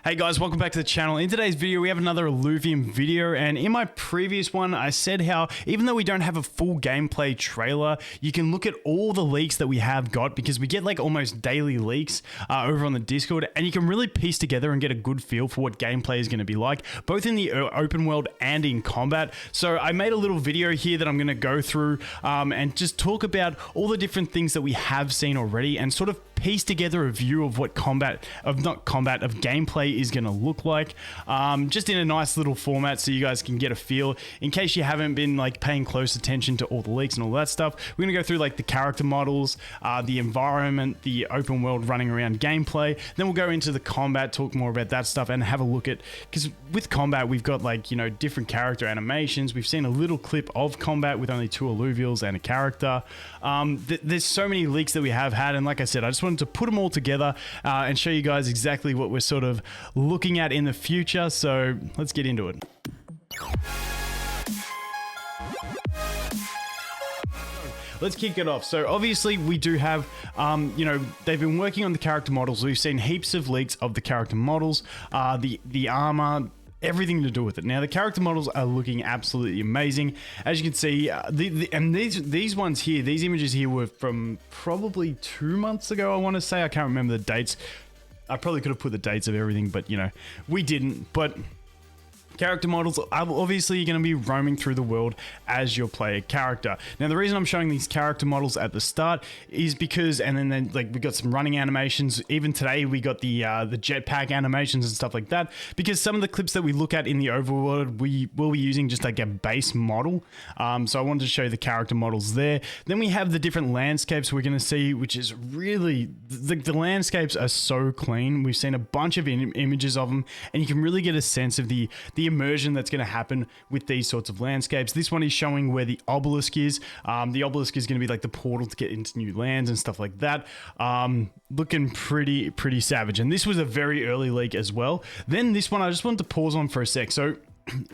Hey guys, welcome back to the channel. In today's video, we have another Illuvium video, and in my previous one, I said how even though we don't have a full gameplay trailer, you can look at all the leaks that we have got because we get like almost daily leaks over on the Discord, and you can really piece together and get a good feel for what gameplay is going to be like, both in the open world and in combat. So I made a little video here that I'm going to go through and just talk about all the different things that we have seen already and sort of piece together a view of what gameplay is going to look like, just in a nice little format so you guys can get a feel in case you haven't been like paying close attention to all the leaks and all that stuff. We're going to go through like the character models, the environment, the open world running around gameplay. Then we'll go into the combat, talk more about that stuff, and have a look at, because with combat we've got like, you know, different character animations. We've seen a little clip of combat with only 2 Illuvials and a character. There's so many leaks that we have had, and like I said, I just wanted to put them all together and show you guys exactly what we're sort of looking at in the future. So let's get into it. Let's kick it off. So obviously we do have, you know, they've been working on the character models. We've seen heaps of leaks of the character models, the armor, everything to do with it. Now the character models are looking absolutely amazing. As you can see, and these ones here, these images here were from probably 2 months ago, I want to say. I can't remember the dates. I probably could have put the dates of everything, but you know, we didn't. But character models are obviously going to be roaming through the world as your player character. Now, the reason I'm showing these character models at the start is because, and then like we got some running animations. Even today, we got the jetpack animations and stuff like that. Because some of the clips that we look at in the overworld, we will be using just like a base model. So I wanted to show you the character models there. Then we have the different landscapes we're going to see, which is really the landscapes are so clean. We've seen a bunch of images of them, and you can really get a sense of the immersion that's going to happen with these sorts of landscapes. This one is showing where the obelisk is. The obelisk is going to be like the portal to get into new lands and stuff like that. Looking pretty savage. And this was a very early leak as well. Then this one I just wanted to pause on for a sec. So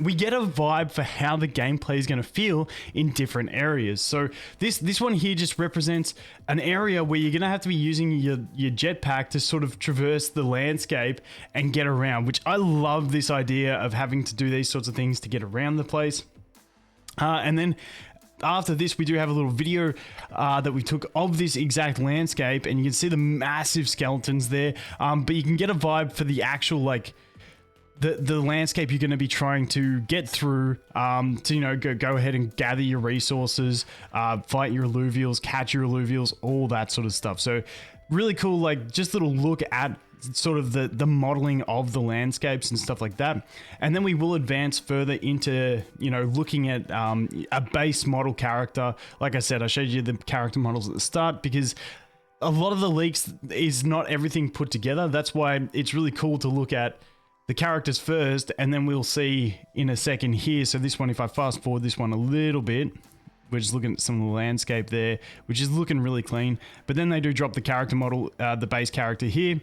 we get a vibe for how the gameplay is going to feel in different areas. So this one here just represents an area where you're going to have to be using your jetpack to sort of traverse the landscape and get around, which I love this idea of having to do these sorts of things to get around the place. And then after this, we do have a little video that we took of this exact landscape, and you can see the massive skeletons there, but you can get a vibe for the actual like the landscape you're going to be trying to get through, to, you know, go ahead and gather your resources, fight your Illuvials, catch your Illuvials, all that sort of stuff. So really cool, like just a little look at sort of the modeling of the landscapes and stuff like that. And then we will advance further into, you know, looking at a base model character. Like I said, I showed you the character models at the start because a lot of the leaks is not everything put together. That's why it's really cool to look at the characters first, and then we'll see in a second here. So this one, if I fast forward this one a little bit, we're just looking at some of the landscape there, which is looking really clean. But then they do drop the character model, the base character here.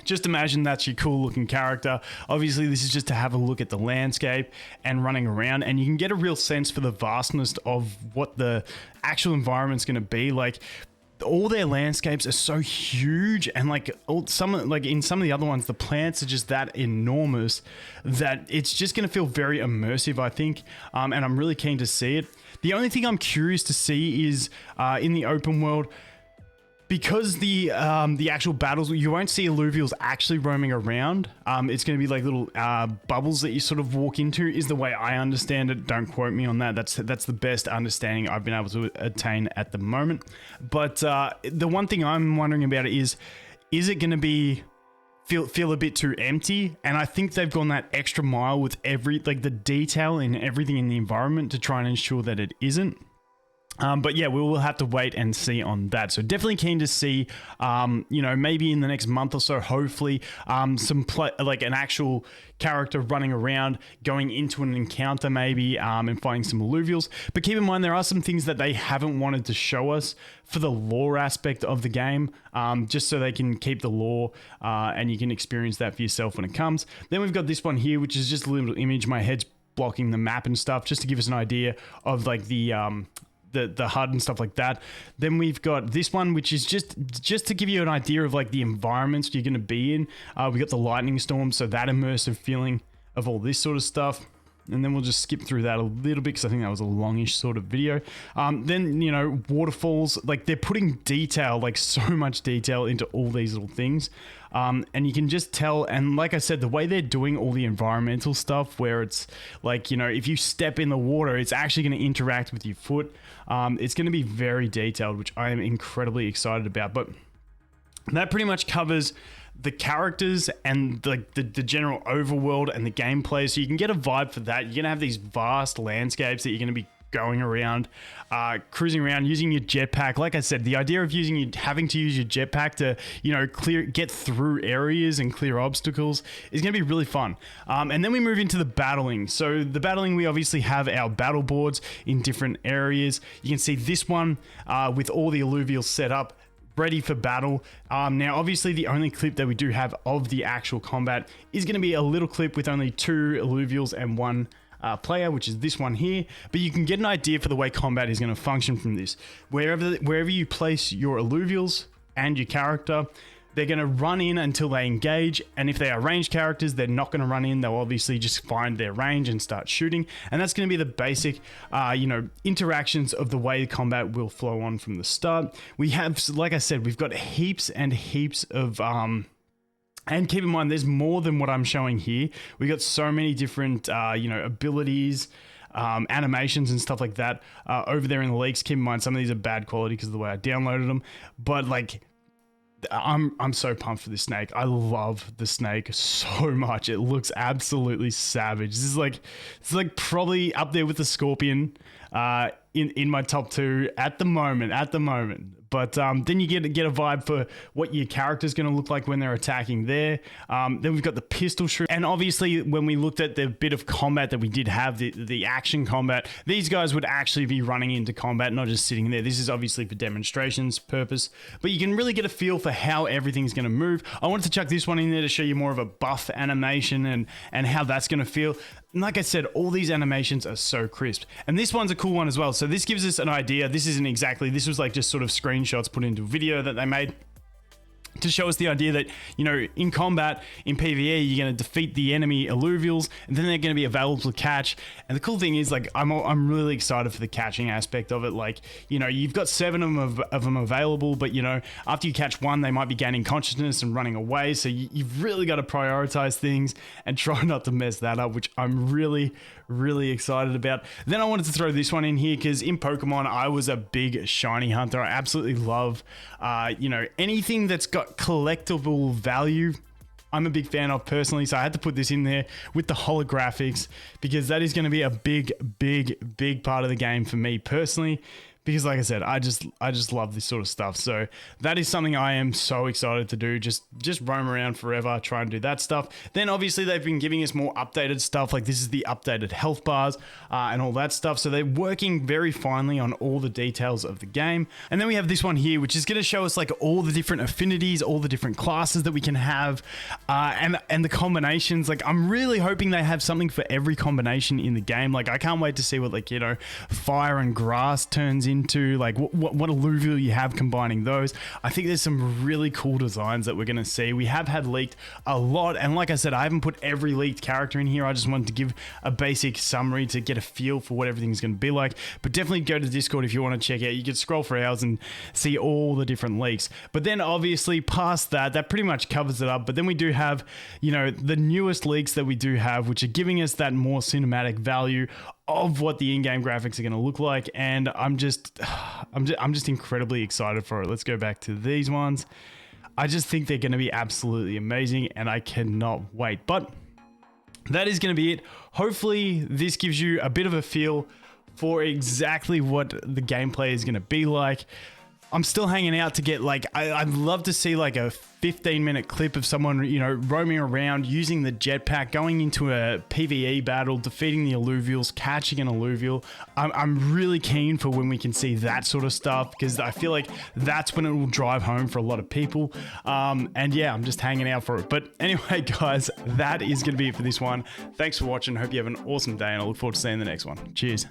Just imagine that's your cool looking character. Obviously, this is just to have a look at the landscape and running around, and you can get a real sense for the vastness of what the actual environment's going to be like. All their landscapes are so huge, and like in some of the other ones, the plants are just that enormous that it's just going to feel very immersive, I think. And I'm really keen to see it. The only thing I'm curious to see is in the open world, because the actual battles, you won't see Illuvials actually roaming around. It's going to be like little bubbles that you sort of walk into, is the way I understand it. Don't quote me on that. That's the best understanding I've been able to attain at the moment. But the one thing I'm wondering about is it going to be feel a bit too empty? And I think they've gone that extra mile with the detail in everything in the environment to try and ensure that it isn't. But yeah, we will have to wait and see on that. So definitely keen to see, you know, maybe in the next month or so, hopefully, like an actual character running around, going into an encounter maybe, and finding some Illuvials. But keep in mind, there are some things that they haven't wanted to show us for the lore aspect of the game, just so they can keep the lore, and you can experience that for yourself when it comes. Then we've got this one here, which is just a little image. My head's blocking the map and stuff, just to give us an idea of like the the HUD and stuff like that. Then we've got this one, which is just to give you an idea of like the environments you're going to be in. We got the lightning storm, so that immersive feeling of all this sort of stuff. And then we'll just skip through that a little bit because I think that was a longish sort of video. Then, you know, waterfalls, like they're putting detail, like so much detail into all these little things. And you can just tell, and like I said, the way they're doing all the environmental stuff where it's like, you know, if you step in the water, it's actually going to interact with your foot. It's going to be very detailed, which I am incredibly excited about. But that pretty much covers the characters and the general overworld and the gameplay. So you can get a vibe for that. You're going to have these vast landscapes that you're going to be going around, cruising around using your jetpack. Like I said, the idea of having to use your jetpack to, you know, get through areas and clear obstacles is going to be really fun. And then we move into the battling. So the battling, we obviously have our battle boards in different areas. You can see this one with all the Illuvials set up, ready for battle. Now, obviously, the only clip that we do have of the actual combat is going to be a little clip with only 2 Illuvials and 1 player, which is this one here. But you can get an idea for the way combat is going to function from this. Wherever you place your Illuvials and your character, they're going to run in until they engage, and if they are ranged characters, they're not going to run in. They'll obviously just find their range and start shooting, and that's going to be the basic, you know, interactions of the way combat will flow on from the start. We have, like I said, we've got heaps and heaps of, and keep in mind, there's more than what I'm showing here. We got so many different, you know, abilities, animations and stuff like that over there in the leaks. Keep in mind, some of these are bad quality because of the way I downloaded them, but like, I'm so pumped for this snake. I love the snake so much. It looks absolutely savage. This is like, it's like probably up there with the scorpion in my top 2 at the moment. But then you get a vibe for what your character's going to look like when they're attacking there. Then we've got the pistol shoot. And obviously, when we looked at the bit of combat that we did have, the action combat, these guys would actually be running into combat, not just sitting there. This is obviously for demonstrations purpose. But you can really get a feel for how everything's going to move. I wanted to chuck this one in there to show you more of a buff animation and how that's going to feel. And like I said, all these animations are so crisp. And this one's a cool one as well. So this gives us an idea. This was like just sort of screenshots put into a video that they made to show us the idea that, you know, in combat, in PvE, you're going to defeat the enemy Illuvials, and then they're going to be available to catch. And the cool thing is, like, I'm really excited for the catching aspect of it. Like, you know, you've got 7 of them available, but, you know, after you catch one, they might be gaining consciousness and running away. So you've really got to prioritize things and try not to mess that up, which I'm really, really excited about. Then I wanted to throw this one in here because in Pokemon, I was a big shiny hunter. I absolutely love, you know, anything that's got collectible value. I'm a big fan of personally, so I had to put this in there with the holographics because that is going to be a big part of the game for me personally. Because like I said, I just love this sort of stuff. So that is something I am so excited to do. Just roam around forever, try and do that stuff. Then obviously they've been giving us more updated stuff. Like this is the updated health bars and all that stuff. So they're working very finely on all the details of the game. And then we have this one here, which is going to show us like all the different affinities, all the different classes that we can have, and the combinations. Like I'm really hoping they have something for every combination in the game. Like I can't wait to see what, like, you know, fire and grass turns into, like what alluvial you have combining those. I think there's some really cool designs that we're going to see. We have had leaked a lot, and like I said, I haven't put every leaked character in here. I just wanted to give a basic summary to get a feel for what everything's going to be like. But definitely go to Discord if you want to check out. You can scroll for hours and see all the different leaks. But then obviously past that pretty much covers it up. But then we do have, you know, the newest leaks that we do have, which are giving us that more cinematic value of what the in-game graphics are going to look like, and I'm just incredibly excited for it. Let's go back to these ones. I just think they're going to be absolutely amazing, and I cannot wait. But that is going to be it. Hopefully, this gives you a bit of a feel for exactly what the gameplay is going to be like. I'm still hanging out to get, like, I'd love to see like a 15-minute clip of someone, you know, roaming around using the jetpack, going into a PvE battle, defeating the Illuvials, catching an Illuvial. I'm really keen for when we can see that sort of stuff, because I feel like that's when it will drive home for a lot of people. And yeah, I'm just hanging out for it. But anyway, guys, that is going to be it for this one. Thanks for watching. Hope you have an awesome day, and I look forward to seeing the next one. Cheers.